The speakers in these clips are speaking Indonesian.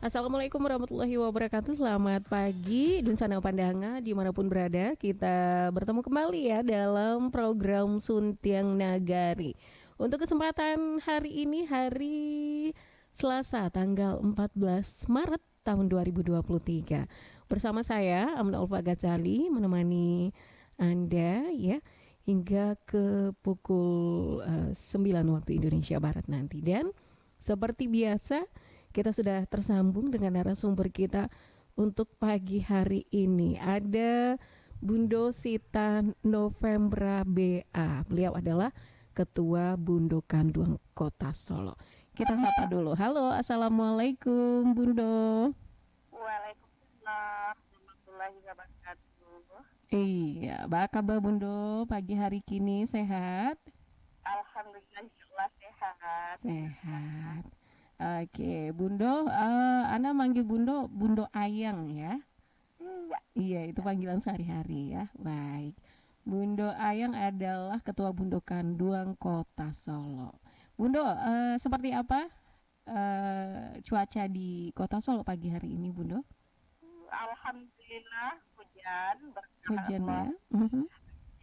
Assalamualaikum warahmatullahi wabarakatuh. Selamat pagi dan sana pandanga dimanapun berada. Kita bertemu kembali ya dalam program Suntiang Nagari. Untuk kesempatan hari ini, hari Selasa tanggal 14 Maret tahun 2023. Bersama saya Amna Ulfa Ghazali menemani Anda ya hingga ke pukul 9 waktu Indonesia Barat nanti. Dan seperti biasa kita sudah tersambung dengan narasumber kita untuk pagi hari ini. Ada Bundo Sita Novembra BA. Beliau adalah Ketua Bundo Kanduang Kota Solo. Kita sapa dulu. Halo, Assalamualaikum Bundo. Waalaikumsalam warahmatullahi wabarakatuh. Iya, apa kabar Bundo? Pagi hari kini sehat? Alhamdulillah sehat. Sehat. Oke, Bundo, Anda manggil Bundo, Bundo Ayang ya? Iya, Iya, itu panggilan sehari-hari ya. Baik. Bundo Ayang adalah Ketua Bundo Kanduang Kota Solo. Bundo, seperti apa cuaca di Kota Solo pagi hari ini, Bundo? alhamdulillah hujan berkah Hujan Allah. ya? Mhm.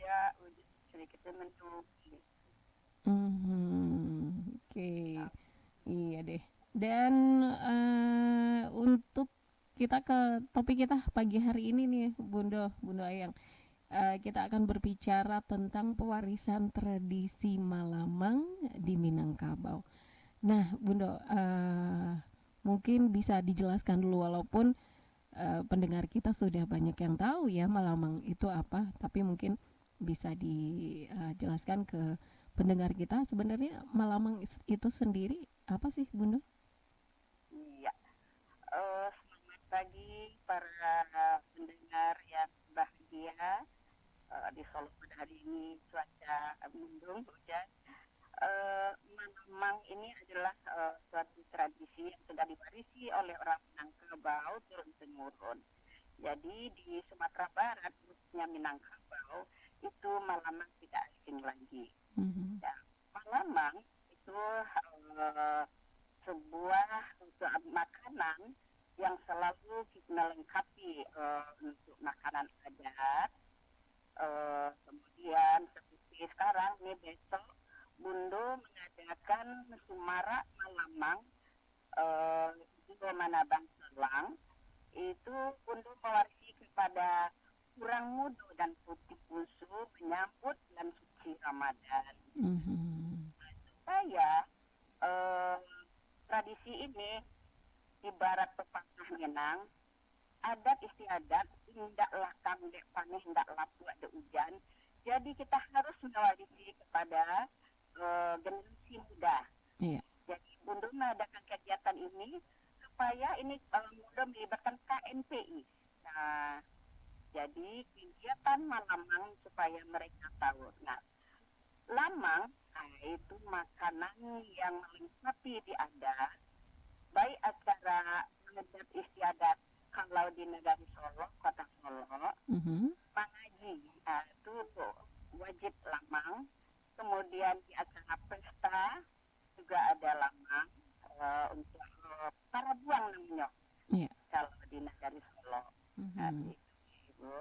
Ya, hujan sedikit mendung. Oke. Iya deh. Dan untuk kita ke topik kita pagi hari ini nih, Bundo Ayang. Kita akan berbicara tentang pewarisan tradisi Malamang di Minangkabau. Nah, Bundo, mungkin bisa dijelaskan dulu walaupun pendengar kita sudah banyak yang tahu ya Malamang itu apa, tapi mungkin bisa dijelaskan ke pendengar kita sebenarnya Malamang itu sendiri apa sih, Bundo? Iya, selamat pagi para pendengar yang bahagia. Di Solo pada hari ini cuaca mendung hujan. Mamang ini adalah suatu tradisi yang sudah diwarisi oleh orang Minangkabau turun temurun. Jadi di Sumatera Barat, khususnya Minangkabau, itu Malamang tidak asing lagi. Mhm. Ya, Malamang itu sebuah makanan yang selalu melengkapi untuk makanan adat. Kemudian seperti sekarang nih besok Bundo mengadakan Sumara Malamang di Manabang Selang. Itu Bundo mewarisi kepada kurang muda dan putih bungsu menyambut bulan suci Ramadan. Mhm. Saya tradisi ini ibarat pepatah Minang, adat istiadat indak lakam dek paneh indak lapu ada hujan. Jadi kita harus mewarisi kepada generasi muda. Iya. Jadi Bundo mengadakan kegiatan ini supaya ini Bundo melibatkan KNPI. Nah, jadi kegiatan Malamang supaya mereka tahu. Nah, lamang itu makanan yang melengkapi di adat, baik acara adat istiadat kalau di negara Solo, kota Solo, Mhm. pangaji itu wajib lamang. Kemudian di acara pesta juga ada lamang untuk para buang namanya Iya. kalau di negara Solo. Mhm. Ibu.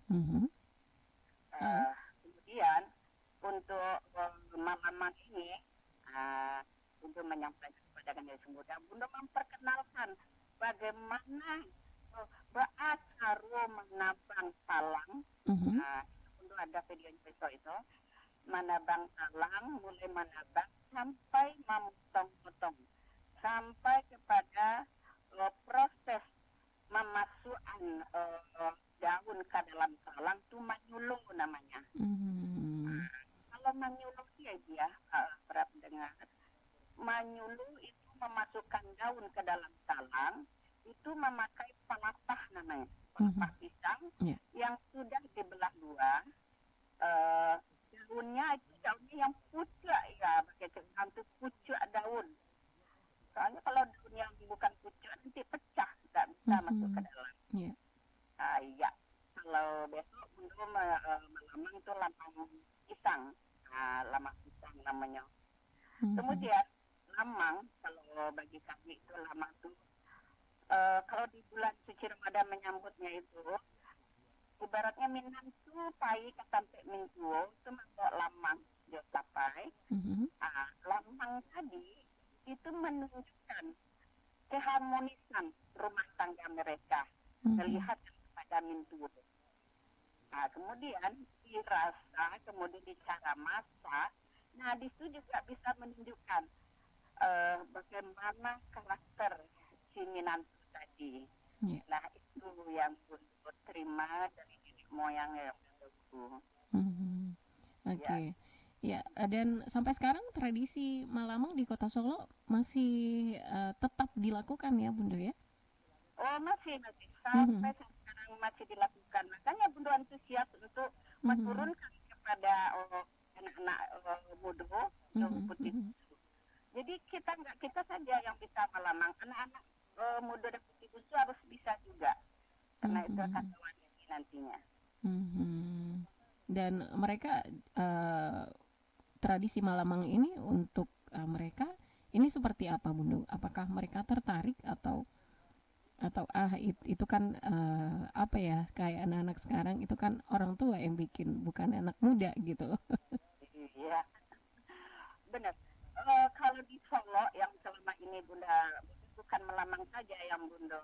Mhm. Halo. Kemudian untuk Malamang ini untuk menyampaikan kepada generasi muda, Bunda memperkenalkan bagaimana beasaro menabang talang. Mhm. Untuk ada video besok itu menabang talang, mulai menabang sampai memotong-potong, sampai kepada proses memasukkan daun ke dalam talang itu manyulung namanya. Mhm. Kalau manyulung dia para pendengar, manyulung itu memasukkan daun ke dalam talang, itu memakai pelatah namanya, pelatah pisang Yeah. yang sudah dibelah dua. Daunnya itu daunnya yang pucuk ya, pakai cengkam itu pucuk daun. Soalnya kalau daun yang bukan pucuk nanti pecah, tidak bisa masuk ke dalam. Yeah. Iya, kalau besok Bundo Malamang itu lamang pisang, lamang pisang namanya. Kemudian lamang, kalau bagi kami itu lamang tuh kalau di bulan suci Ramadan menyambutnya itu ibaratnya Minang tuh pai sampai minggu itu masuk lamang dia tapai. Mhm. Lamang tadi itu menunjukkan keharmonisan rumah tangga mereka Mhm. melihat kepada Mintu. Kemudian dirasa, kemudian di cara masak. Nah, di situ juga bisa menunjukkan bagaimana karakter si Minantu tadi. Ya. Nah, itu yang Bunda terima dari nenek moyang yang dulu. Mhm. Ya. Oke. Ya, dan sampai sekarang tradisi Malamang di Kota Solo masih tetap dilakukan ya, Bunda ya? Oh, masih Mhm. sampai sekarang masih dilakukan. Makanya Bunda antusias untuk Mhm. menurunkan kepada anak-anak muda yang Mhm. putih. Mhm. Jadi kita saja yang bisa Malamang, anak-anak muda dan putih itu harus bisa juga, karena itu akan Mhm. mewarnai nantinya. Mhm. Dan mereka tradisi Malamang ini untuk mereka ini seperti apa, Bunda? Apakah mereka tertarik atau itu kan apa ya, kayak anak-anak sekarang itu kan orang tua yang bikin, bukan anak muda gitu loh. Iya, benar. Kalau di Solo yang selama ini Bunda bukan Malamang saja yang Bunda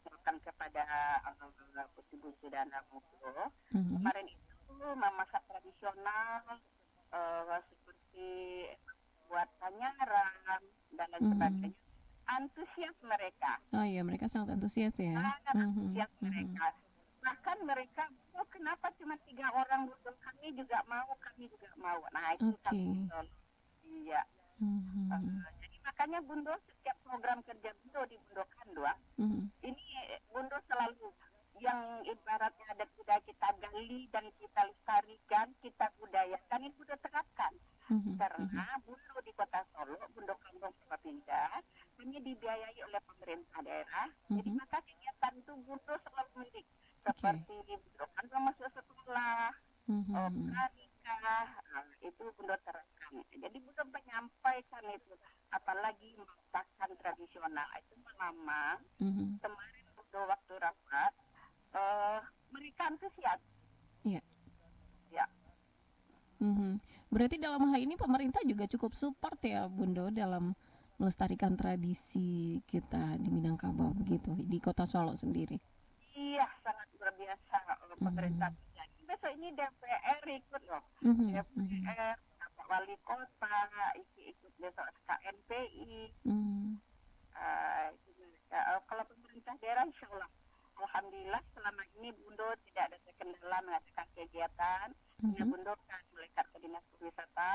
berikan kepada putih bungsu dan muda. Mhm. Kemarin itu memasak tradisional seperti buat panyaram dan lain Mhm. sebagainya. Antusias mereka, Oh iya, mereka sangat antusias ya. sangat Mhm. antusias Mhm. mereka. Bahkan mereka, oh kenapa cuma 3 orang duduk, kami juga mau. Nah itu Oke. kami betul. Iya. Mhm. Jadi makanya Bundo setiap program kerja Bundo di Bundo Kandua, Mhm. ini Bundo selalu yang ibaratnya ada sudah kita gali dan kita lestarikan, kita budayakan, ini Bundo terapkan. Mhm. Karena Mhm. Bundo di Kota Solo, Bundo Kampung Purwapindah, kami dibiayai oleh pemerintah daerah. Jadi Mhm. maka kegiatan itu Bundo selalu milik. Oke. Seperti Bundo Kampung masuk sekolah, Mhm. pranikah, itu Bundo terapkan. Jadi Bundo menyampaikan itu. Apalagi masakan tradisional, itu lama. Mhm. Kemarin Bundo waktu rapat, mereka antusias. Iya. Ya, Mhm. Berarti dalam hal ini pemerintah juga cukup support ya, Bundo, dalam melestarikan tradisi kita di Minangkabau begitu di Kota Solo sendiri. iya sangat luar biasa pemerintah Mhm. kita. Besok ini DPR ikut loh. Mhm. Mhm. DPR, Bapak Wali Kota, ikut besok KNPI. Mhm. Kalau pemerintah daerah insya Allah. Alhamdulillah selama ini Bundo tidak ada kendala mengadakan kegiatan. Hanya Mhm. Bundo kan melekat ke Dinas Pariwisata.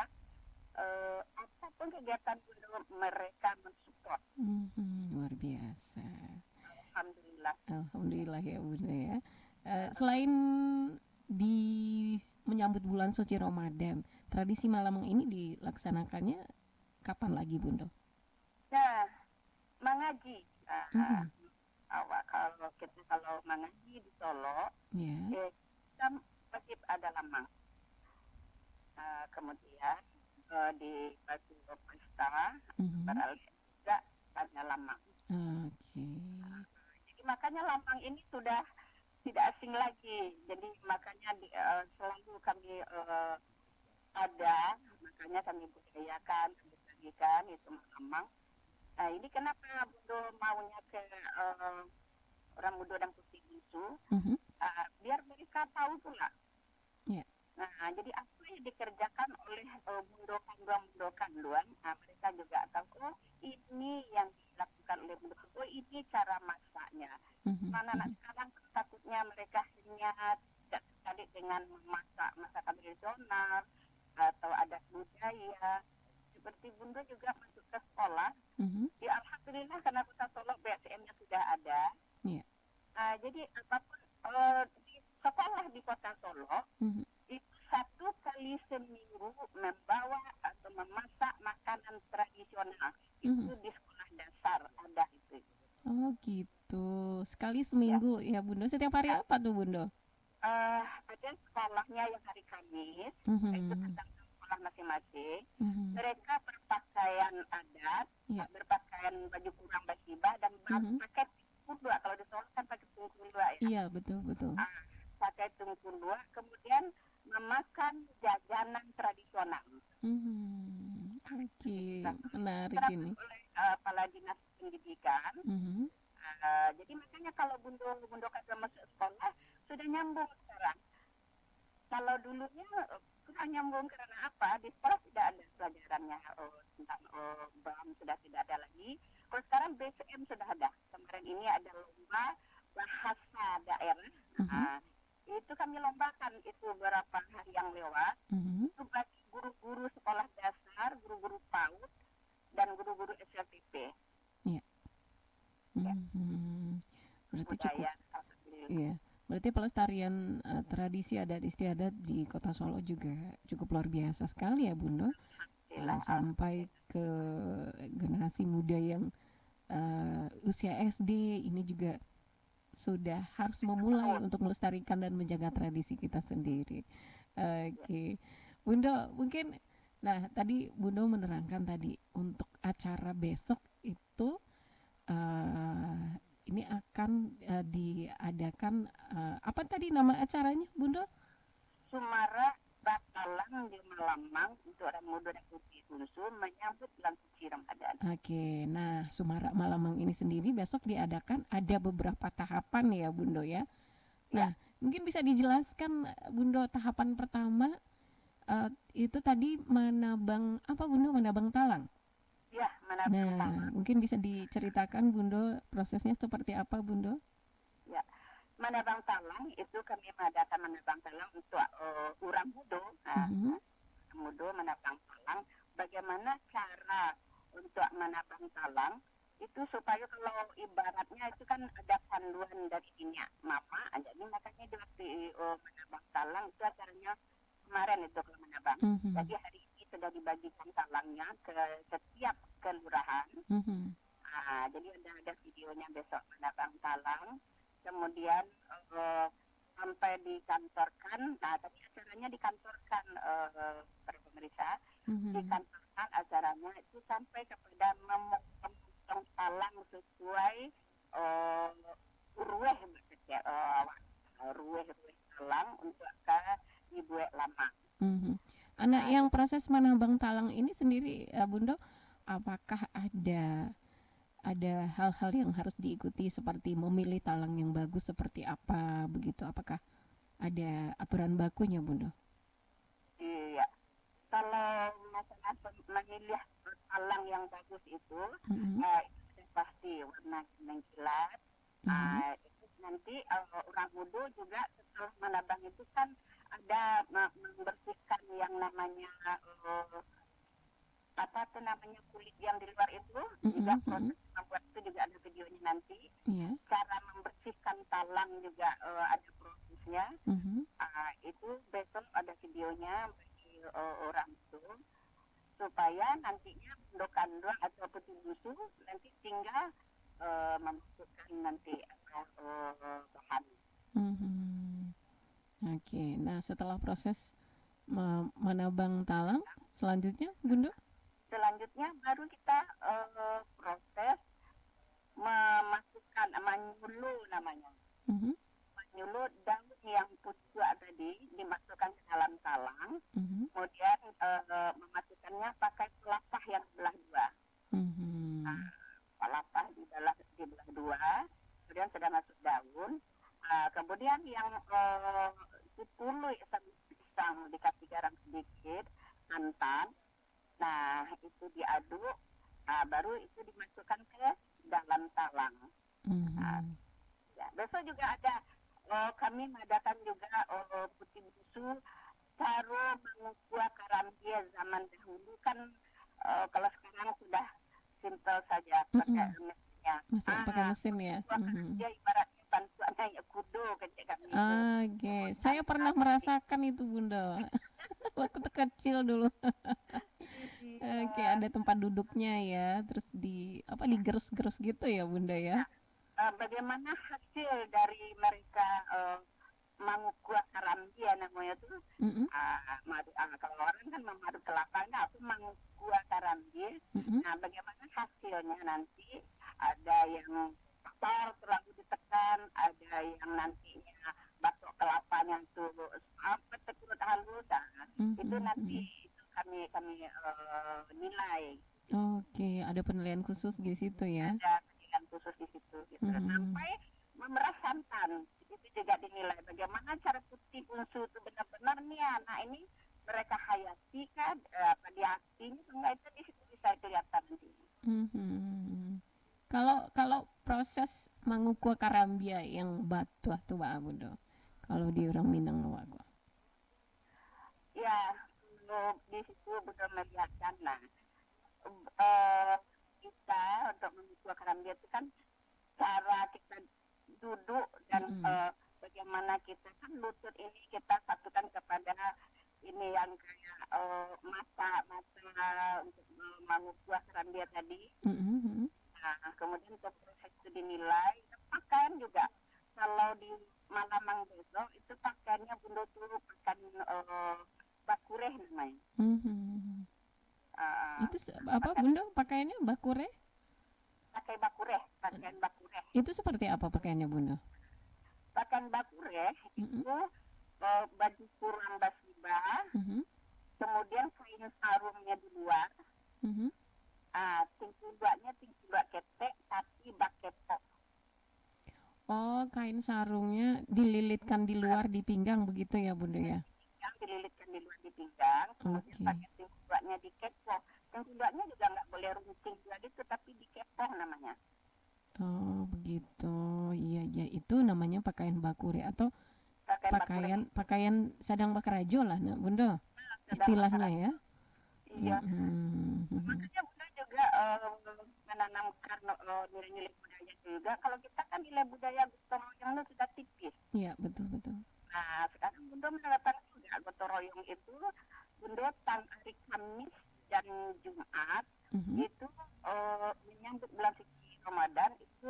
Apapun kegiatan Bundo mereka mensupport. Mhm. Luar biasa. Alhamdulillah. Alhamdulillah ya, Bunda ya. Selain di menyambut bulan suci Ramadan, tradisi Malamang ini dilaksanakannya kapan lagi, Bunda? Nah, mengaji. Nah, Mhm. awak kalau mengaji di Solo, Ya. kita wajib ada lamang. Kemudian di batu pesta Mhm. beralih juga ada lamang. Oke. Jadi makanya lamang ini sudah tidak asing lagi. Jadi makanya selalu kami ada, makanya kami budayakan, kami bagikan itu lamang. Nah ini kenapa Bundo maunya ke orang muda dan putih itu, Mhm. biar mereka tahu pula. Ya. Nah, jadi apa yang dikerjakan oleh Bundo Kanduan, mereka juga tahu, oh ini yang dilakukan oleh Bundo, oh ini cara masaknya. Mhm. Mana anak Mhm. sekarang takutnya mereka hanya tidak tertarik dengan memasak masakan tradisional atau adat budaya. Seperti Bundo juga masuk ke sekolah, Mhm. ya Alhamdulillah karena Kota Solo BSM-nya sudah ada. Ya. Jadi apapun di sekolah di Kota Solo, Mhm. itu 1 kali seminggu membawa atau memasak makanan tradisional. Itu Mhm. di sekolah dasar ada itu. Oh gitu. Sekali Ya, seminggu ya, Bunda. Setiap hari apa tuh, Bunda? ada sekolahnya yang hari Kamis, itu Mhm. tentang sekolah masing-masing, Mhm. mereka berpakaian adat, Ya. berpakaian baju kurang basibah dan Mhm. pakai tungkundua. Kalau di sekolah kan pakai tungkundua ya. Iya, betul betul. Ah, pakai tungkundua, kemudian memakan jajanan tradisional. Oke, Nah, menarik diterapkan ini. oleh Kepala Dinas Pendidikan. Mhm. Jadi makanya kalau Bundo kagak masuk sekolah sudah nyambung sekarang. Kalau dulunya kurang nyambung karena apa? Di sekolah tidak ada pelajarannya tentang BAM sudah tidak ada lagi. Kalau sekarang BCM sudah ada. Kemarin ini ada lomba bahasa daerah. Mhm. Nah, itu kami lombakan itu beberapa hari yang lewat. Mhm. Itu bagi guru-guru sekolah dasar, guru-guru PAUD, dan guru-guru SLTP. Iya. Ya, Mhm. Berarti cukup. budaya, alhamdulillah. Iya. Berarti pelestarian tradisi adat istiadat di Kota Solo juga cukup luar biasa sekali ya, Bundo. Sampai ke generasi muda yang usia SD ini juga sudah harus memulai untuk melestarikan dan menjaga tradisi kita sendiri. Oke. Bundo, mungkin tadi Bundo menerangkan tadi untuk acara besok itu ini akan diadakan apa tadi nama acaranya, Bundo? Sumara Batalang di Malamang untuk orang muda dan putih unsur menyambut bulan suci Ramadan. Oke, nah Sumara Malamang ini sendiri besok diadakan ada beberapa tahapan ya, Bundo ya. Nah, mungkin bisa dijelaskan Bundo tahapan pertama itu tadi menabang apa, Bundo? Menabang talang. Ya, menabang talang. Nah, mungkin bisa diceritakan Bundo prosesnya seperti apa, Bundo? Ya, menabang talang itu kami mengadakan menabang talang untuk orang muda. Muda menabang talang. Bagaimana cara untuk menabang talang itu supaya kalau ibaratnya itu kan ada panduan dari minyak mama, jadi makanya di menabang talang itu acaranya kemarin itu kalau menabang. Jadi hari ini sudah dibagikan talangnya ke setiap kelurahan. Jadi ada videonya besok menabang talang. Kemudian sampai dikantorkan. Nah, tadi acaranya dikantorkan para pemirsa. Dikantorkan acaranya itu sampai kepada memotong talang sesuai ruweh talang untuk ke dibuat lama. Anak yang proses menabang talang ini sendiri, Bundo, apakah ada hal-hal yang harus diikuti seperti memilih talang yang bagus seperti apa begitu? Apakah ada aturan bakunya, Bundo? Iya. Kalau masalah memilih talang yang bagus itu, itu pasti warna mengkilat. Itu nanti orang muda juga setelah menabang itu kan ada membersihkan yang namanya kulit yang di luar itu, juga proses membuat itu juga ada videonya nanti. Cara membersihkan talang juga ada prosesnya. Itu besok ada videonya bagi orang itu supaya nantinya kandung atau peti busu nanti tinggal memasukkan nanti bahan. Oke, nah setelah proses menabang talang selanjutnya, Bundo? Selanjutnya baru kita proses memasukkan manyulu namanya. Manyulu daun yang pucuk tadi dimasukkan ke dalam talang. Kemudian memasukkannya pakai pelatah yang belah dua. Pelatah dibelah dua. Kemudian sudah masuk daun. Kemudian yang dipului sama pisang dikasih garam sedikit, santan. Nah, itu diaduk, baru itu dimasukkan ke dalam talang. Besok juga ada, kami mengadakan juga putih busu, cara mengukuah karambia zaman dahulu kan, kalau sekarang sudah simpel saja pakai mesinnya. Masih pakai mesin ya. Karambia ibaratnya bantuannya ya kudo kecil kami. Oke, saya pernah merasakan itu, Bunda. Waktu kecil dulu. Oke, ada tempat duduknya ya, terus digerus-gerus gitu ya, Bunda ya. Bagaimana hasil dari mereka mengukuah karambia namanya tuh? Kalau orang kan memaduk mangkua karambil. Mm-mm. Nah, bagaimana hasilnya nanti? Ada yang besar terlalu ditekan, ada yang nantinya batok kelapanya tuh sampai terkurut halus. Nah, itu nanti Mhm. itu kami nilai. Oke, ada penilaian khusus di situ ya. Ada pilihan khusus di situ gitu. Mhm. Sampai memerah santan itu juga dinilai bagaimana cara putih unsu itu benar-benar nih anak ini mereka hayati kan apa di hatinya enggak itu di situ bisa kelihatan nanti. Mhm. Kalau kalau proses mengukur karambia yang batu tuh Pak Abudo. Kalau di orang Minang Nawak. Ya, di situ betul melihatkan nah eh, kita untuk memikul karambia itu kan cara kita duduk dan Mhm. bagaimana kita kan lutut ini kita satukan kepada ini yang kayak mata untuk mengukur karambia tadi. Mhm. Nah, kemudian untuk proses itu dinilai, pakaian juga. Kalau di Malamang besok itu pakaiannya bunda tuh pakaian bakureh namanya. Mhm. Uh, Itu apa pakai Bunda pakaiannya bakure? pakai bakureh, pakaian bakureh. Itu seperti apa pakaiannya Bunda? Pakaian bakureh Mhm. itu baju kurang basibah, Mhm. kemudian kain sarungnya di luar. Mhm. Tinggi ketek tapi bak kepok. Oh, kain sarungnya dililitkan di luar di pinggang begitu ya Bunda ya? Yang dililitkan di luar di pinggang, kemudian Oke. pakai tinggi dikepoh. Tinggi juga nggak boleh runcing juga gitu, tapi dikepoh namanya. Oh, begitu. Iya, ya itu namanya pakaian bakure atau Pakaian bakureh pakaian pakaian sadang bakarajo lah, nah, Bunda. sedang Istilahnya masyarakat. ya. Iya, Mhm. makanya Bunda juga menanamkan nilai-nilai budaya juga. Kalau kita kan nilai budaya gotong royong itu sudah tipis. Iya, betul betul. Nah, sekarang Bunda menerapkan juga gotong royong itu Bunda hari Kamis dan Jumat Mhm. itu menyambut bulan suci Ramadan itu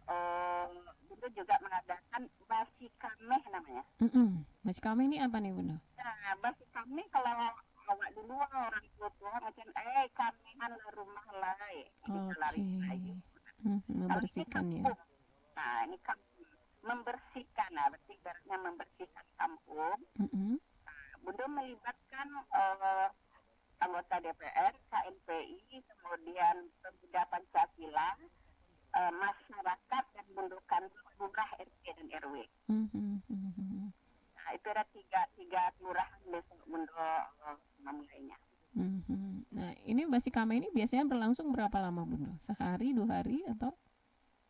eh, Bunda juga mengadakan basi kameh namanya. Mhm. Mas kami ini apa nih, Bunda? Nah, basi kameh kalau awak dulu orang tua macam kamehan rumah lah bisa lari Oke. ayu. Kalau ini Membersihkan ya. kampung, nah ini kampung membersihkan, nah berarti ibaratnya membersihkan kampung. Mhm. Bunda melibatkan anggota DPR, KNPI, kemudian pemuda Pancasila, masyarakat dan bendukan lurah RT dan RW. Mhm. Nah, itu ada tiga kelurahan besok Bunda memulainya. Mhm. Nah, ini basi kami ini biasanya berlangsung berapa lama, Bunda? Sehari, 2 hari atau?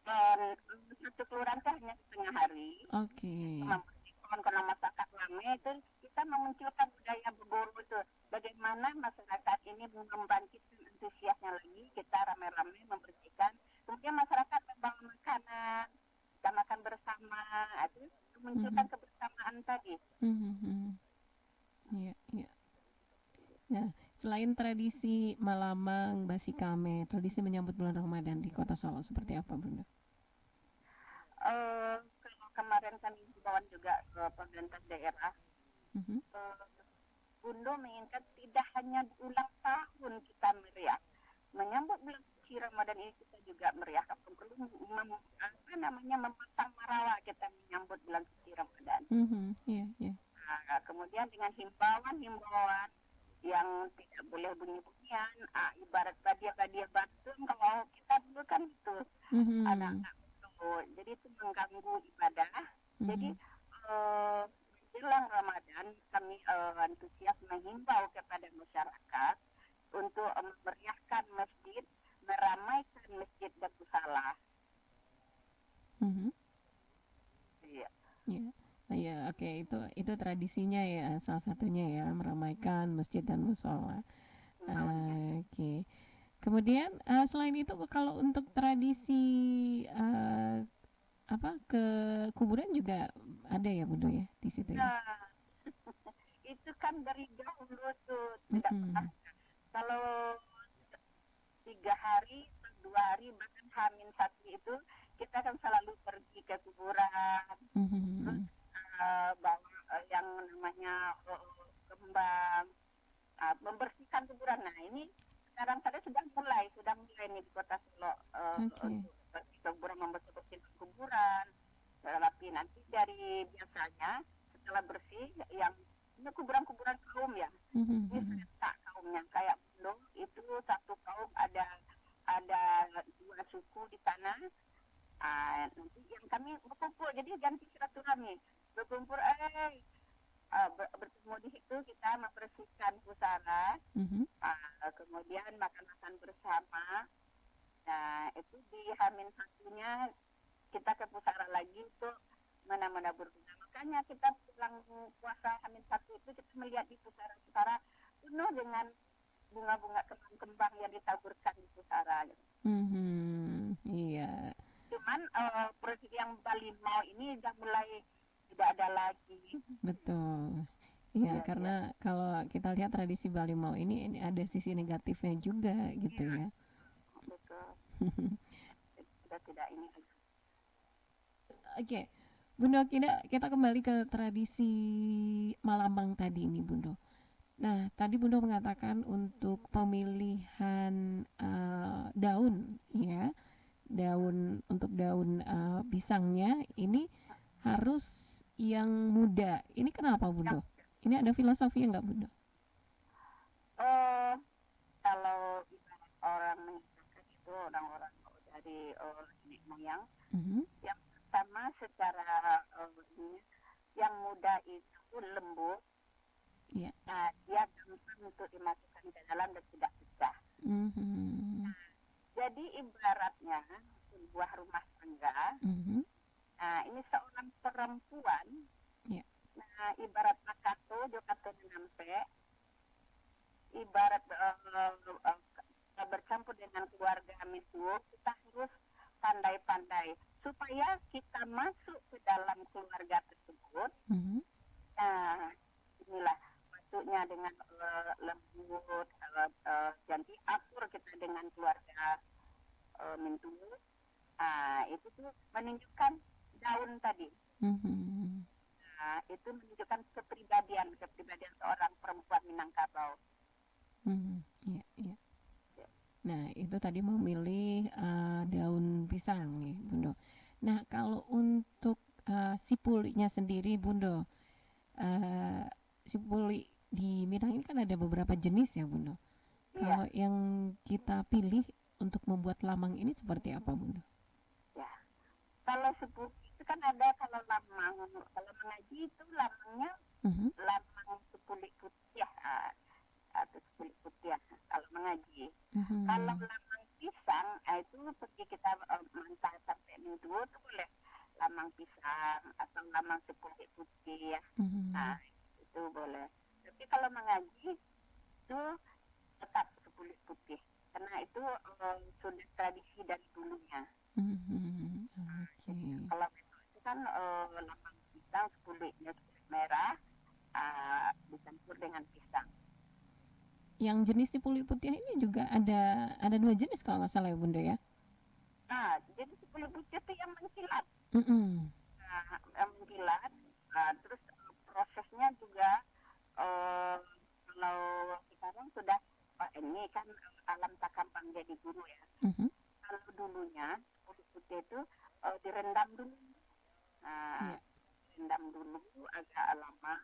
Dan satu kelurahan itu hanya setengah hari. Oke. Membersihkan karena masyarakat lama itu kita memunculkan budaya berguru itu. Bagaimana masyarakat ini membangkitkan antusiasnya lagi, kita rame-rame membersihkan. Kemudian masyarakat membawa makanan, kita makan bersama, itu memunculkan Mhm. kebersamaan tadi. Mhm. Iya, iya. Nah, selain tradisi Malamang, Basi Kame, tradisi menyambut bulan Ramadan di Kota Solo seperti apa, Bunda? Kalau kemarin kami himbauan juga ke pemerintah daerah, Mhm. uh, Bundo menginginkan tidak hanya di ulang tahun kita meriah, menyambut bulan suci Ramadan ini kita juga meriah. Perlu memasang marawak kita menyambut bulan suci Ramadan. Mhm. Iya, iya. Nah, kemudian dengan himbauan yang tidak boleh bunyi-bunyian, ibarat badia-badia batun kalau kita dulu kan itu Mhm. anak-anak itu, jadi itu mengganggu ibadah. Jadi Mhm. menjelang Ramadan kami antusias menghimbau kepada masyarakat untuk memeriahkan masjid, meramaikan masjid dan musala. Mhm. Iya. Iya. Oh, iya, oke, itu tradisinya ya, salah satunya ya, meramaikan masjid dan musola. Himbauannya. Oke. Kemudian selain itu kalau untuk tradisi eh, apa ke kuburan juga ada ya Bunda ya di situ ya. Nah, itu kan dari dahulu tuh tidak pernah. Mm-mm. Kalau 3 hari, 2 hari, bahkan Hamin satu itu kita kan selalu pergi ke kuburan, terus Mhm. bawa yang namanya kembang, membersihkan kuburan. Nah ini sekarang saya sudah mulai nih di Kota Solo Oke. untuk bersih kuburan, membersihkan kuburan. Tapi nanti dari biasanya setelah bersih yang ini kuburan-kuburan kaum ya, Mhm, ini mhm. serentak kaumnya kayak Bundo itu satu kaum ada dua suku di sana. Nanti yang kami berkumpul jadi ganti silaturahmi berkumpul bertemu di situ kita membersihkan pusara, Mhm. kemudian makan-makan bersama. Nah itu di Hamin satunya kita ke pusara lagi untuk mana-mana berbunga. Makanya kita pulang puasa Hamin satu itu kita melihat di pusara-pusara penuh dengan bunga-bunga kembang-kembang yang ditaburkan di pusara. Mhm. Iya, Cuman proyek yang Bali Mau ini udah mulai tidak ada lagi. betul. Iya, Iya, iya, karena kalau kita lihat tradisi Bali Mau ini ada sisi negatifnya juga gitu iya, ya. betul. Sudah tidak ini lagi. Oke, Bundo, kita kembali ke tradisi Malambang tadi ini, Bundo. Nah, tadi Bundo mengatakan untuk pemilihan daun, ya, daun untuk daun pisangnya ini harus yang muda. Ini kenapa, Yang Bundo? Ini ada filosofi nggak, Bundo? eh kalau ibarat orang mengisahkan itu orang-orang dari nenek moyang Mhm. yang pertama secara ini, yang muda itu lembut, Iya. dia gampang untuk dimasukkan ke dalam dan tidak pecah. Mhm. Jadi ibaratnya sebuah rumah tangga, Mhm. ini seorang perempuan, Iya. nah ibarat makato jokato nampe, ibarat bercampur dengan keluarga misuo, kita harus pandai-pandai supaya kita masuk ke dalam keluarga tersebut. Mhm. Nah, inilah masuknya dengan lembut, dan diatur kita dengan keluarga mintu. Itu tuh menunjukkan daun tadi. Mhm. Itu menunjukkan kepribadian seorang perempuan Minangkabau. Mhm. Iya, iya. Nah, itu tadi memilih daun pisang nih, Bundo. Nah, kalau untuk si pulinya sendiri, Bundo, eh, si puli di Minang ini kan ada beberapa jenis ya, Bundo. Iya, Kalau yang kita pilih untuk membuat lamang ini seperti apa, Bundo? ya. Kalau sepuh itu kan ada kalau lamang, kalau mengaji itu lamangnya Mhm. lamang sepulik putih ya, atau sepulik putih ya, kalau mengaji. Kalau Mhm. lamang pisang, itu pergi kita mantap sampai minggu itu boleh lamang pisang atau lamang sepulik putih ya. Mhm. Nah, itu boleh. Tapi kalau mengaji itu tetap sepulik putih karena itu sudah tradisi dari dulunya. Mhm. Oke. Kalau itu kan lamang pisang sepuliknya sepulik merah dicampur dengan pisang. Yang jenis si puli putih ini juga ada dua jenis kalau nggak salah ya, Bunda ya. Nah, jadi sepulik putih itu yang mengkilat. Mhm. Yang mengkilat. Terus prosesnya juga eh, kalau sekarang sudah ini kan alam takampang jadi guru ya. Mhm. Kalau dulunya kulit putih itu direndam dulu. Nah, Iya. direndam dulu agak lama.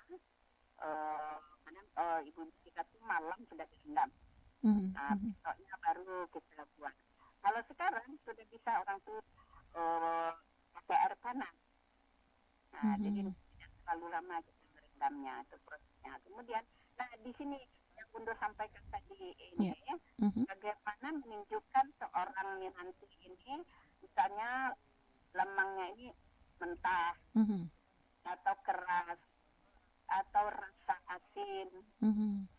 Kadang ibu kita tuh malam sudah direndam. Mhm. Nah, Mhm. besoknya baru kita buat. Kalau sekarang sudah bisa orang tuh eh, pakai air panas. Nah, jadi Mhm. tidak terlalu lama kita merendamnya itu prosesnya. Kemudian, nah di sini yang Bunda sampaikan tadi Iya. ini ya, Mhm. bagaimana menunjukkan seorang Minanti ini, misalnya lemangnya ini mentah Mhm. atau keras atau rasa asin, Mhm.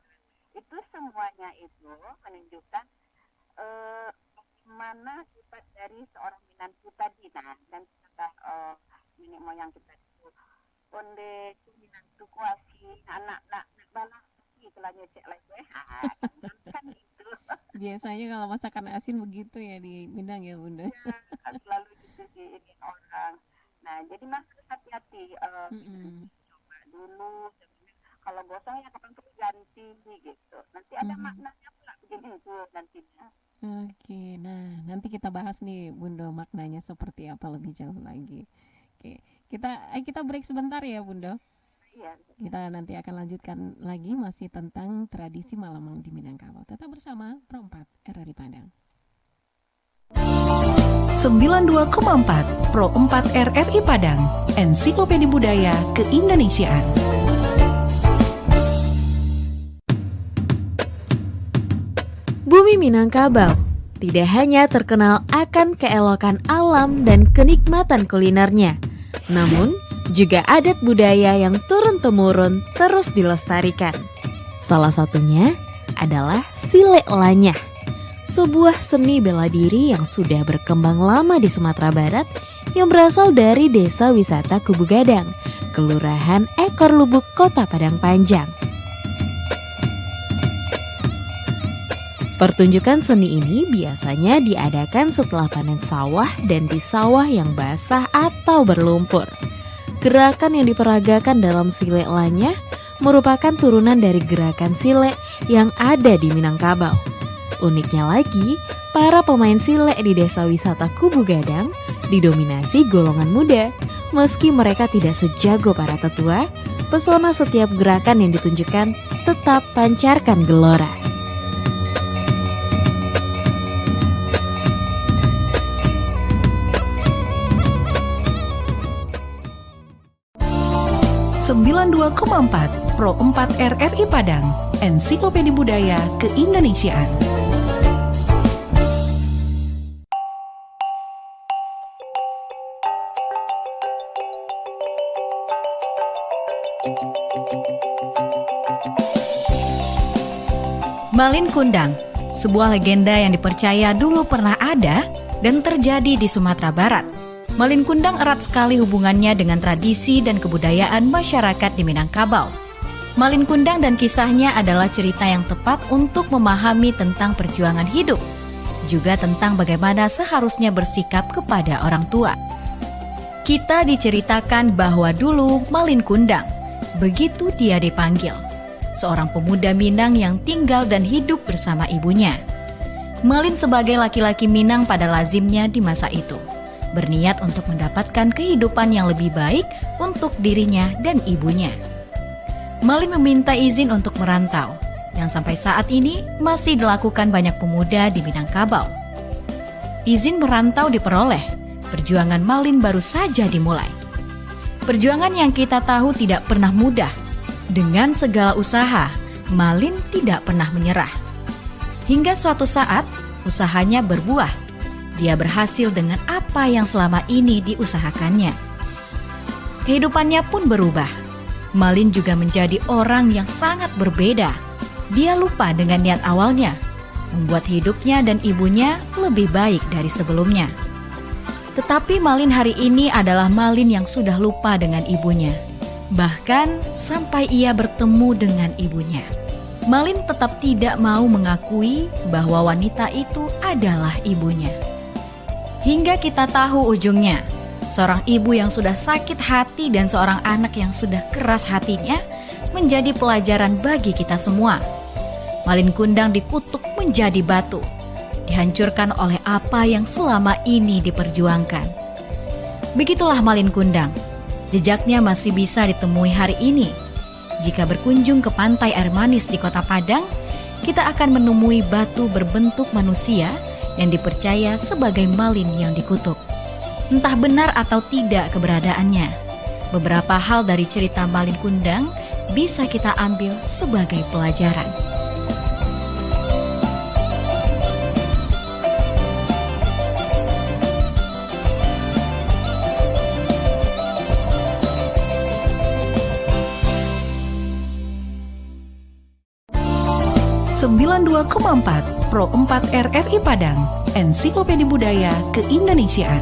itu semuanya itu menunjukkan bagaimana sifat dari seorang Minanti tadi. Nah, dan kata nenek moyang kita itu onde kuminan tu kuasi anak nak nak balas telah nyecek lagi kan gitu. Biasanya kalau masakan asin begitu ya di Minang ya, Bunda. Ya selalu gitu di ini orang. Nah jadi mas harus hati-hati, Mhm. coba dulu kalau gosong ya kapan perlu ganti gitu. ada Mhm. maknanya pula begini itu nantinya. Oke, nah nanti kita bahas nih Bundo maknanya seperti apa lebih jauh lagi. Oke, kita break sebentar ya Bundo. Iya. Kita nanti akan lanjutkan lagi masih tentang tradisi Malamang di Minangkabau. Tetap bersama Pro 4 RRI Padang. 92,4 Pro 4 RRI Padang, Ensiklopedia Budaya Keindonesiaan. Bumi Minangkabau tidak hanya terkenal akan keelokan alam dan kenikmatan kulinernya, namun juga adat budaya yang turun-temurun terus dilestarikan. Salah satunya adalah Silek Lanyah, sebuah seni bela diri yang sudah berkembang lama di Sumatera Barat yang berasal dari Desa Wisata Kubu Gadang, Kelurahan Ekor Lubuk, Kota Padang Panjang. Pertunjukan seni ini biasanya diadakan setelah panen sawah dan di sawah yang basah atau berlumpur. Gerakan yang diperagakan dalam Silek Lanyah merupakan turunan dari gerakan silek yang ada di Minangkabau. Uniknya lagi, para pemain silek di Desa Wisata Kubu Gadang didominasi golongan muda. Meski mereka tidak sejago para tetua, pesona setiap gerakan yang ditunjukkan tetap pancarkan gelora. Sembilan 92,4 Pro 4 RRI Padang, Ensiklopedia Budaya Keindonesiaan. Malin Kundang, sebuah legenda yang dipercaya dulu pernah ada dan terjadi di Sumatera Barat. Malin Kundang erat sekali hubungannya dengan tradisi dan kebudayaan masyarakat di Minangkabau. Malin Kundang dan kisahnya adalah cerita yang tepat untuk memahami tentang perjuangan hidup, juga tentang bagaimana seharusnya bersikap kepada orang tua. Kita diceritakan bahwa dulu Malin Kundang, begitu dia dipanggil, seorang pemuda Minang yang tinggal dan hidup bersama ibunya. Malin sebagai laki-laki Minang pada lazimnya di masa itu, berniat untuk mendapatkan kehidupan yang lebih baik untuk dirinya dan ibunya. Malin meminta izin untuk merantau, yang sampai saat ini masih dilakukan banyak pemuda di Minangkabau. Izin merantau diperoleh, perjuangan Malin baru saja dimulai. Perjuangan yang kita tahu tidak pernah mudah. Dengan segala usaha, Malin tidak pernah menyerah. Hingga suatu saat, usahanya berbuah. Dia berhasil dengan apa yang selama ini diusahakannya. Kehidupannya pun berubah. Malin juga menjadi orang yang sangat berbeda. Dia lupa dengan niat awalnya, membuat hidupnya dan ibunya lebih baik dari sebelumnya. Tetapi Malin hari ini adalah Malin yang sudah lupa dengan ibunya. Bahkan sampai ia bertemu dengan ibunya, Malin tetap tidak mau mengakui bahwa wanita itu adalah ibunya. Hingga kita tahu ujungnya, seorang ibu yang sudah sakit hati dan seorang anak yang sudah keras hatinya menjadi pelajaran bagi kita semua. Malin Kundang dikutuk menjadi batu, dihancurkan oleh apa yang selama ini diperjuangkan. Begitulah Malin Kundang. Jejaknya masih bisa ditemui hari ini. Jika berkunjung ke pantai air manis di Kota Padang, kita akan menemui batu berbentuk manusia yang dipercaya sebagai Malin yang dikutuk. Entah benar atau tidak keberadaannya, beberapa hal dari cerita Malin Kundang bisa kita ambil sebagai pelajaran. Sembilan 92,4 Pro 4 RRI Padang, Ensiklopedia Budaya Keindonesiaan.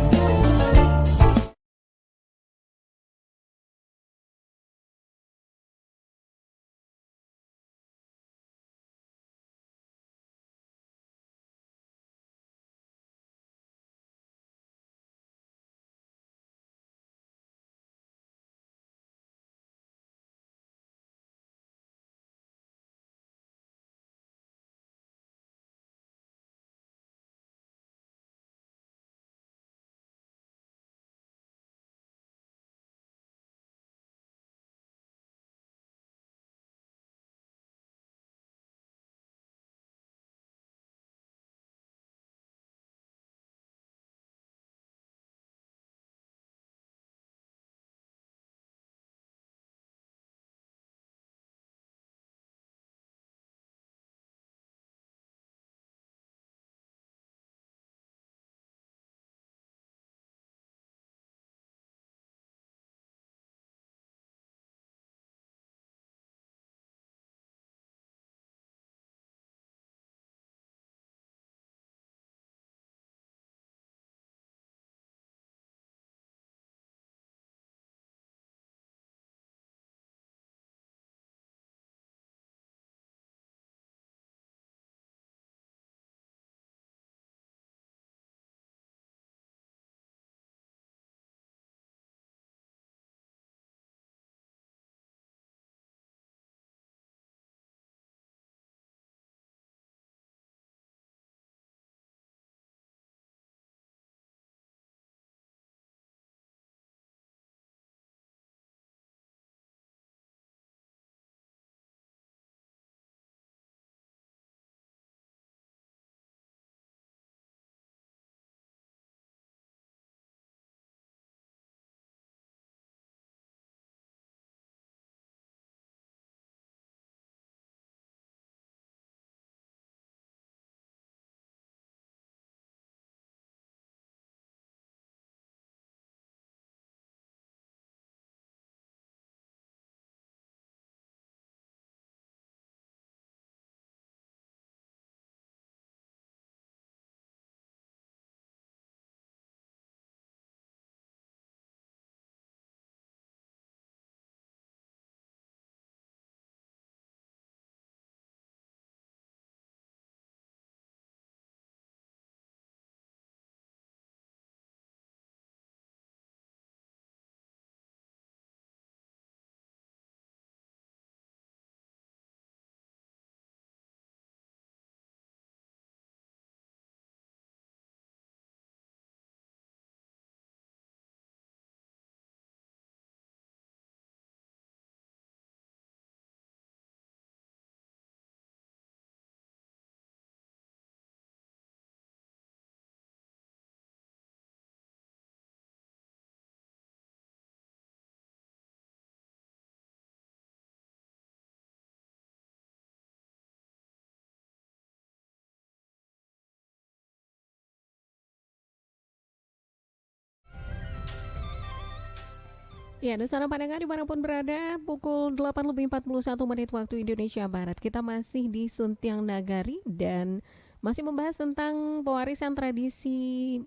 Ya, Nusantara Pandangan dimanapun berada, pukul 8 lebih 41 menit waktu Indonesia Barat. Kita masih di Suntiang Nagari dan masih membahas tentang pewarisan tradisi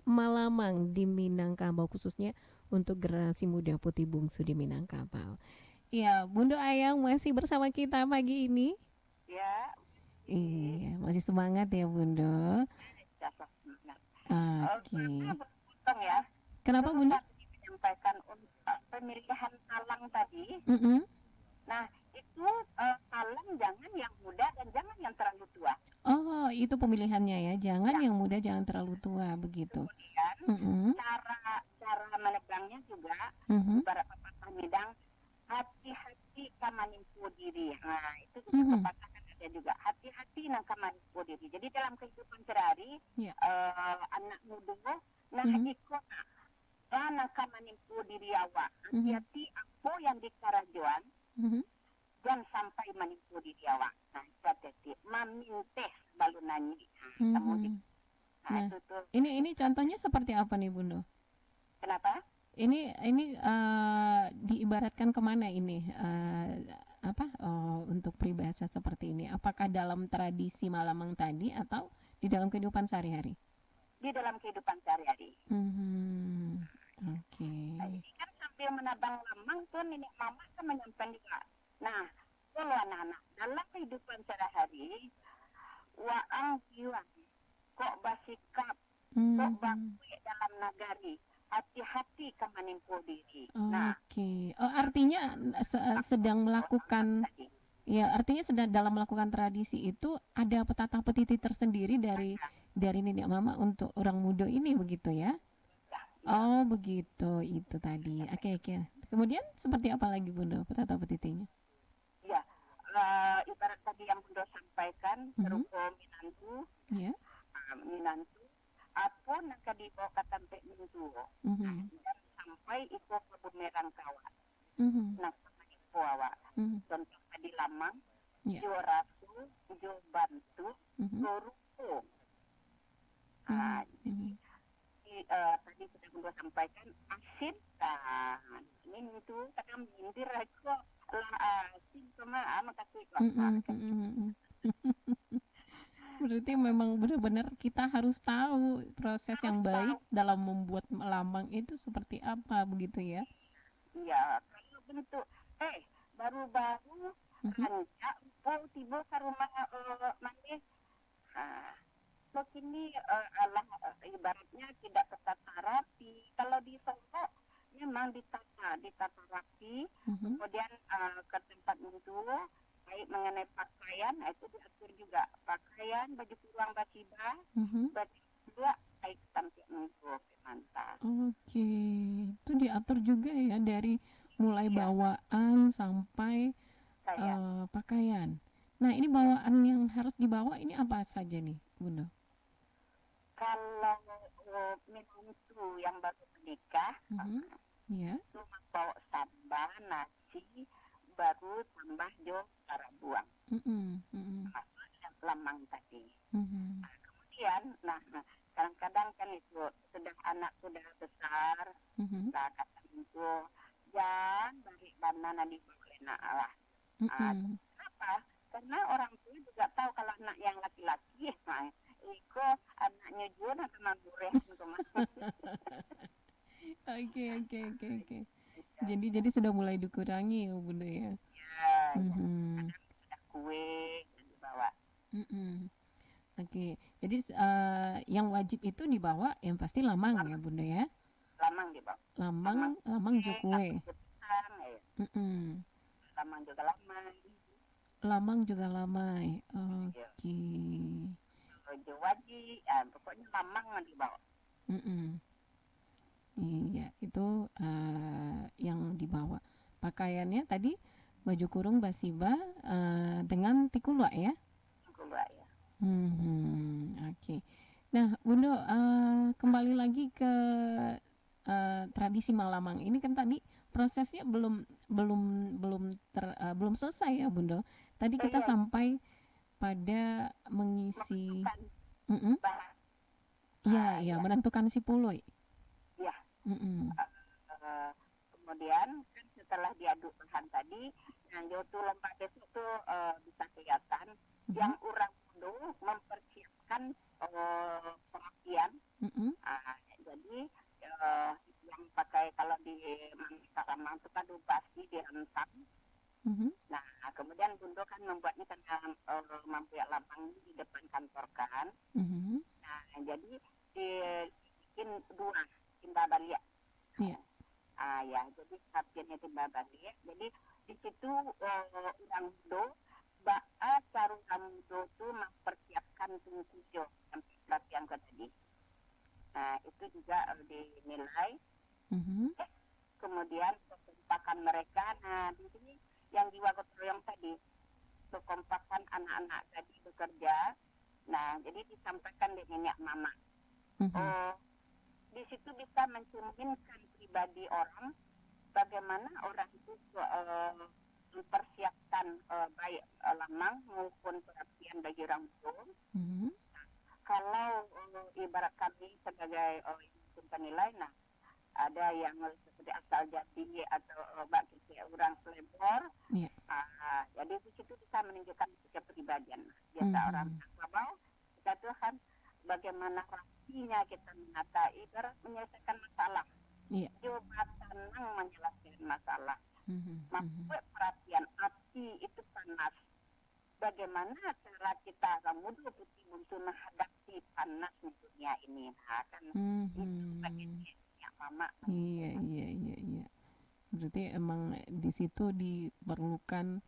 Malamang di Minangkabau, khususnya untuk generasi muda putih bungsu di Minangkabau. Ya, Bundo Ayang masih bersama kita pagi ini. Ya, Iya, masih semangat ya Bundo. jasa semangat. Oke. Beruntung ya. Kenapa Bundo? Tadi menyampaikan untuk pemilihan talang tadi. Mm-mm. Nah, itu talang jangan yang muda dan jangan yang terlalu tua. Oh, itu pemilihannya ya. Jangan yang muda, jangan terlalu tua, begitu. Kemudian Mm-mm. cara menegangnya juga Mhm. ibarat pepatah Minang, hati-hati kamanimpu diri. Nah, itu juga Mhm. pepatah kan ada juga, hati-hati nang kamanimpu diri. Jadi dalam kehidupan sehari, Ya. anak muda, nah Mhm. ikut nang kamanimpu diri awak. Mhm. Hati-hati apa yang dikarajuan, Mhm. jangan sampai menimpu diri awak. Nah, itu hati-hati. Maminteh balu nanyi. Mhm. Nah, Nah, itu tuh. ini contohnya seperti apa nih Bundo? Kenapa? Ini diibaratkan kemana ini? Untuk peribahasa seperti ini? Apakah dalam tradisi Malamang tadi atau di dalam kehidupan sehari-hari? Di dalam kehidupan sehari-hari. Mhm. Oke. Nah, ini kan sambil menabang lamang tuh nenek mama kan menyampaikan juga. Nah, kalau anak-anak dalam kehidupan sehari-hari, waang kiwang, kok basikap, kok Mhm. bakui dalam nagari, hati-hati kemanimpu diri. Nah, Oke. Oh, artinya sedang melakukan tadi. ya, artinya sedang dalam melakukan tradisi itu ada petata petiti tersendiri dari nenek mama untuk orang muda ini begitu ya? Oh, begitu itu tadi. Oke, oke. Kemudian seperti apa lagi Bunda petata petitinya? Ya, ibarat tadi yang Bunda sampaikan, Mhm. serupa minantu, Ya. minantu, apa nak dibawa ke tempat mintu. Mhm. Dan sampai ikut ke bumerang kawat. Mhm. Nah, sama ibu awak. Mhm. Contoh tadi lamang, Ya. jo rasu, jo bantu, Mhm. jo ruko. Ah, Mhm. tadi sudah Bunda sampaikan asin kan. Ini itu kadang mindir aku lah asin sama makasih Mhm. Mhm. Berarti memang benar-benar kita harus tahu proses yang baik dalam membuat lamang itu seperti apa begitu ya? Iya, kalau bentuk baru-baru Mhm. rancak tiba ke rumah mandi. Ah, begini ibaratnya tidak tertata rapi. Kalau di Solo memang ditata rapi. Mhm. Kemudian ke tempat itu baik mengenai pakaian itu diatur juga pakaian baju kurang basiba Mhm. baju kedua baik tampil untuk mantap. Oke, itu diatur juga ya dari mulai Iya. bawaan sampai Saya pakaian. Nah, ini bawaan yang harus dibawa ini apa saja nih, Bunda? kalau menantu yang baru menikah Mhm. Ya. cuma bawa sambal nasi baru tambah jo cara buang Mhm. Mhm. yang lemang tadi. Mhm. Kemudian kadang-kadang kan itu sudah anak sudah besar Mhm. lah kata itu jangan balik banana di bawah lah. Mhm. Kenapa? Karena orang tua juga tahu kalau anak yang laki-laki iko anaknya juga sama gureh Oke. Jadi sudah mulai dikurangi ya, Bunda ya. ya, Mhm. ada kue yang dibawa. Mhm. Oke. Jadi yang wajib itu dibawa yang pasti lamang ya, Bunda ya. Lamang dibawa. Lamang jo kue. Mhm. Lamang juga lamang. Lamang juga lamai. Oke. Baju wajib, pokoknya lamang yang dibawa. Mhm. Iya, itu yang dibawa. Pakaiannya tadi baju kurung basiba dengan tikulwa ya. Keluar ya. Oke. Nah, Bunda, kembali lagi ke tradisi Malamang. Ini kan tadi prosesnya belum selesai ya, Bunda. Tadi kita Iya. sampai pada mengisi Menentukan bahan. menentukan si puloy. Ya. Mm-mm. Kemudian kan setelah diaduk bahan tadi, nah yaitu lomba besok tuh bisa kelihatan yang orang dulu mempersiapkan perapian. Jadi yang pakai kalau di Salamang itu kan pasti direntang. Nah kemudian Bundo kan membuatnya karena membuat lamang di depan kantor kan. Nah jadi dibikin 2 timba balik. Ya jadi sapiannya timba balik. Jadi di situ orang Bundo cara orang Bundo itu mempersiapkan tungkujo sampai pelatihan ke tadi. Nah itu juga dinilai. Kemudian kekompakan mereka. Nah di sini yang jiwa gotong royong tadi, kekompakan anak-anak tadi bekerja. Nah jadi disampaikan di nenek mama. Di situ bisa mencerminkan pribadi orang, bagaimana orang itu mempersiapkan baik lamang maupun perapian bagi orang tua. Kalau ibarat kami sebagai penilai, nah ada yang seperti asal jati atau bagi orang selebor. Jadi di situ bisa menunjukkan kepribadian. Biasa orang Sabau kita tuh kan bagaimana rapinya kita menata ibarat menyelesaikan masalah. Coba tenang menyelesaikan masalah. Mampu perhatian api itu panas. Bagaimana cara kita mudah putih untuk menghadapi panas dunia ini? Nah, kan itu bagiannya mama. Iya. Berarti emang di situ diperlukan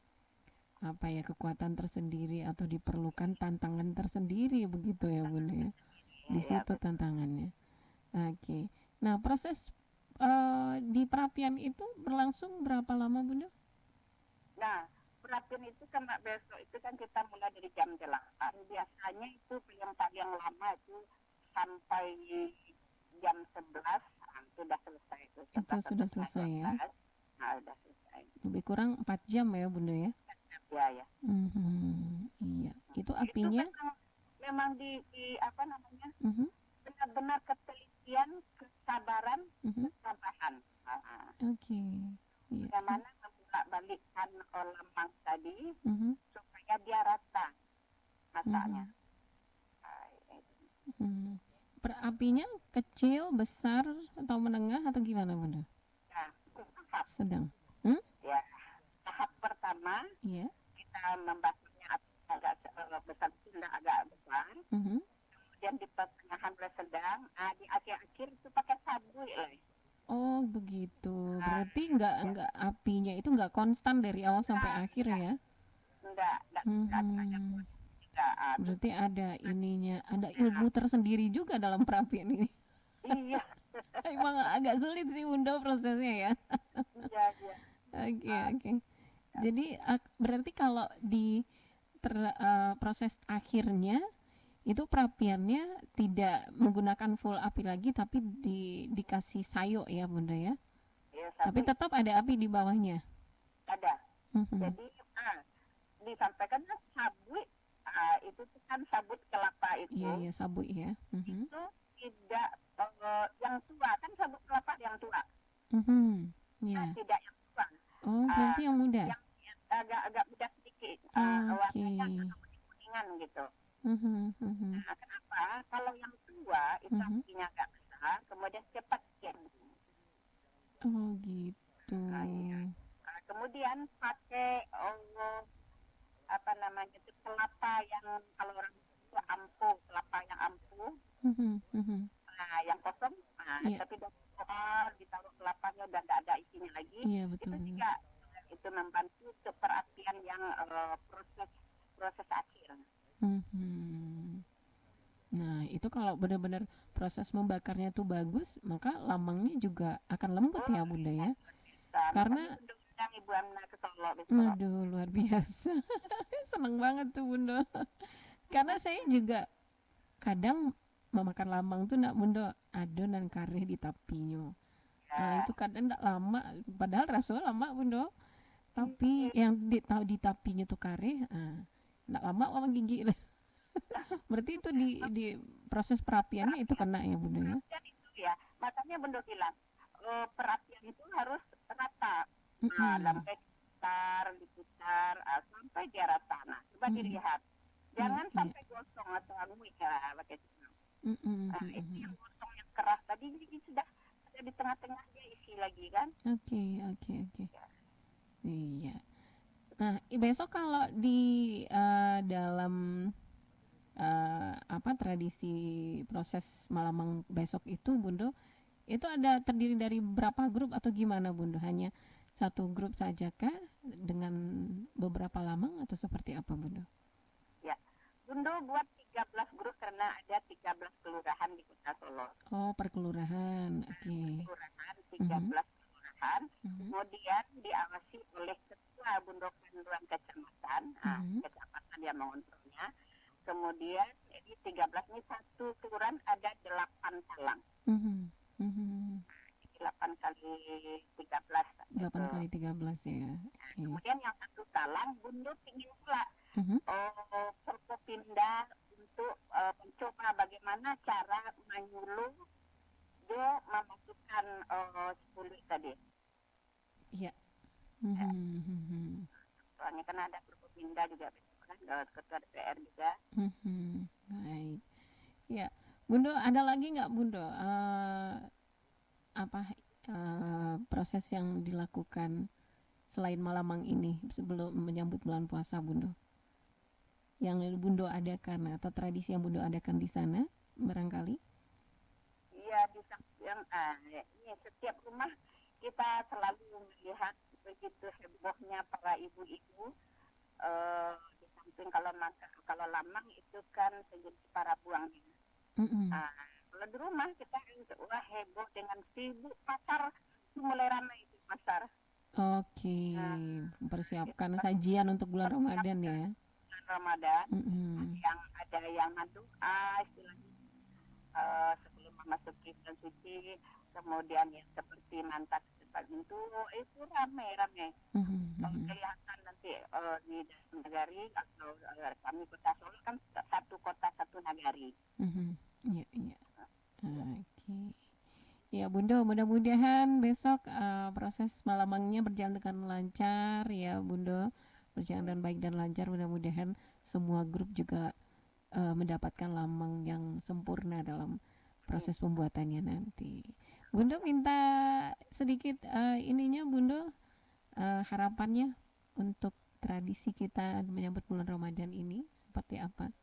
apa ya, kekuatan tersendiri atau diperlukan tantangan tersendiri begitu ya Bunda ya. Di situ tantangannya. Oke. Nah, proses di perapian itu berlangsung berapa lama Bunda? Nah, perapian itu kan besok itu kan kita mulai dari jam 8. Biasanya itu yang paling lama itu sampai jam 11. Sudah selesai itu. Itu sudah selesai ya. Nah, sudah selesai. Lebih kurang 4 jam ya Bunda ya? Ya. Iya. Itu apinya? Itu memang di apa namanya? Benar-benar ketelitian, kesabaran, ketabahan. Oke. Iya. Bagaimana membolak-balikkan lemang tadi supaya dia rata masaknya. Apinya kecil, besar, atau menengah atau gimana Bunda? Nah, tahap. Sedang. Ya, tahap pertama kita membakarnya agak besar, sudah agak besar. Kemudian di pertengahan mulai sedang, di akhir-akhir itu pakai sabui lah. Oh begitu. Berarti nggak apinya itu nggak konstan dari awal sampai akhir ya? Enggak. Berarti ada ininya, ada ilmu tersendiri juga dalam perapian ini. Iya. Emang agak sulit sih Bunda prosesnya ya. Iya. Oke. Jadi berarti kalau di proses akhirnya itu perapiannya tidak menggunakan full api lagi, tapi dikasih sayo ya Bunda ya. Tapi tetap ada api di bawahnya. Ada. Jadi disampaikan sabui. Itu kan sabut kelapa itu. Iya sabut ya. Itu tidak yang tua, kan sabut kelapa yang tua. Tidak yang tua. Oh berarti yang muda. Yang agak muda sedikit. Warnanya agak kuningan gitu. Nah, kenapa? Kalau yang tua itu apinya agak besar, kemudian cepat cendung. Oh gitu. Kemudian pakai apa namanya itu kelapa yang kalau orang itu ampuh, kelapa yang ampuh. Nah, yang kosong, tapi ditaruh kelapanya udah nggak ada isinya lagi. Iya betul. Itu juga itu membantu untuk perapian yang proses akhir. Nah itu kalau benar-benar proses membakarnya tuh bagus, maka lamangnya juga akan lembut ya Bunda ya. Karena Ibu Amna ke Solo besok. Aduh luar biasa. Seneng banget tuh Bunda. Karena saya juga kadang memakan lamang tuh nak Bunda adonan kare di tapinya. Nah itu kadang enggak lama, padahal rasanya lama Bunda. Tapi yang di tapinya tuh kare, enggak lama orang gigi. Berarti itu di proses perapiannya itu kena ya Bunda ya. Itu ya. Makanya Bunda bilang perapian itu harus rata. Sampai diputar sampai di arah tanah. Coba dilihat, jangan sampai gosong atau ya pakai itu yang gosong yang keras tadi jadi sudah ada di tengah-tengah dia isi lagi kan. Oke. Iya. Nah, besok kalau di dalam tradisi proses Malamang besok itu Bundo, itu ada terdiri dari berapa grup atau gimana Bundo? Hanya satu grup saja kah dengan beberapa lamang atau seperti apa Bundo? Ya, Bundo buat 13 grup karena ada 13 kelurahan di Kota Solo. Oh, per kelurahan. Oke. Kelurahan 13 kelurahan. Kemudian diawasi oleh ketua Bundo Panduan Kecamatan, kecamatan yang mengontrolnya. Kemudian di 13 ini satu kelurahan ada 8 talang. 8 kali 13. 8 kali 13 ya. Kemudian yang satu talang Bundo ingin pula Forkopimda untuk mencoba bagaimana cara menyuluh dia memasukkan 10 tadi. Iya. Soalnya kan ada Forkopimda juga kan, ketua DPR juga. Baik. Ya, Bundo ada lagi nggak Bundo proses yang dilakukan selain Malamang ini sebelum menyambut bulan puasa Bundo? Yang Bundo adakan atau tradisi yang Bundo adakan di sana barangkali? Iya, di samping ini setiap rumah kita selalu melihat begitu hebohnya para ibu-ibu. Di samping kalau lamang itu kan sejenis para buangnya. Kalau di rumah kita wah heboh dengan sibuk pasar mulai ramai itu pasar. Oke, mempersiapkan sajian untuk bulan Ramadan ya. Bulan Ramadan, ada yang doa istilahnya sebelum memasuki bulan suci, kemudian yang seperti mantap itu ramai. Kelihatan nanti di dalam nagari atau kami Kota Solo kan satu kota satu nagari. Iya. Oke. Ya Bundo, mudah-mudahan besok proses Malamangnya berjalan dengan lancar ya Bundo, berjalan dengan baik dan lancar. Mudah-mudahan semua grup juga mendapatkan lamang yang sempurna dalam proses pembuatannya nanti. Bundo minta sedikit Bundo harapannya untuk tradisi kita menyambut bulan Ramadan ini seperti apa?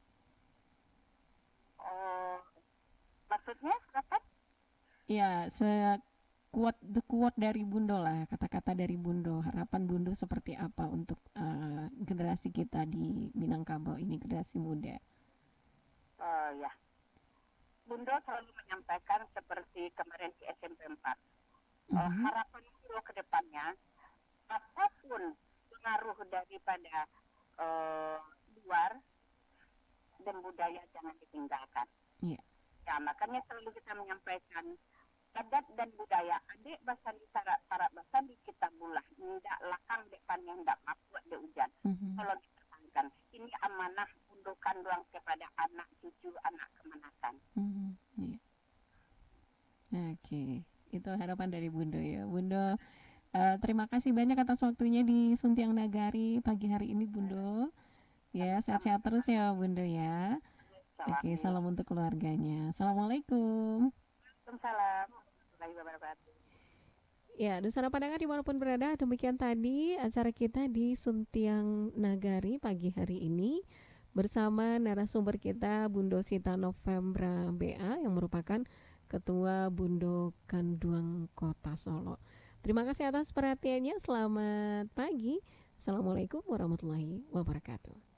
Maksudnya apa? Ya, quote dari Bundo lah, kata-kata dari Bundo. Harapan Bundo seperti apa untuk generasi kita di Minangkabau ini, generasi muda? Ya, Bundo selalu menyampaikan seperti kemarin di SMP 4. Harapan Bundo ke depannya, apapun pengaruh daripada luar dan budaya jangan ditinggalkan. Iya. Ya, makanya selalu kita menyampaikan adat dan budaya adik bahasa di para bahasa di kita bulah ndak lakang depan yang ndak mampu de hujan. Kalau dipertahankan ini amanah undukan doang kepada anak cucu anak kemanakan. Iya. Oke, itu harapan dari Bundo ya. Bundo, terima kasih banyak atas waktunya di Suntiang Nagari pagi hari ini Bundo. Ya, sehat-sehat terus ya Bundo ya. Oke, salam untuk keluarganya. Assalamualaikum. Waalaikumsalam warahmatullahi wabarakatuh. Ya, Nusana Pandangan dimanapun berada, demikian tadi acara kita di Suntiang Nagari pagi hari ini bersama narasumber kita Bundo Sita Novembra BA yang merupakan Ketua Bundo Kanduang Kota Solo. Terima kasih atas perhatiannya. Selamat pagi. Assalamualaikum warahmatullahi wabarakatuh.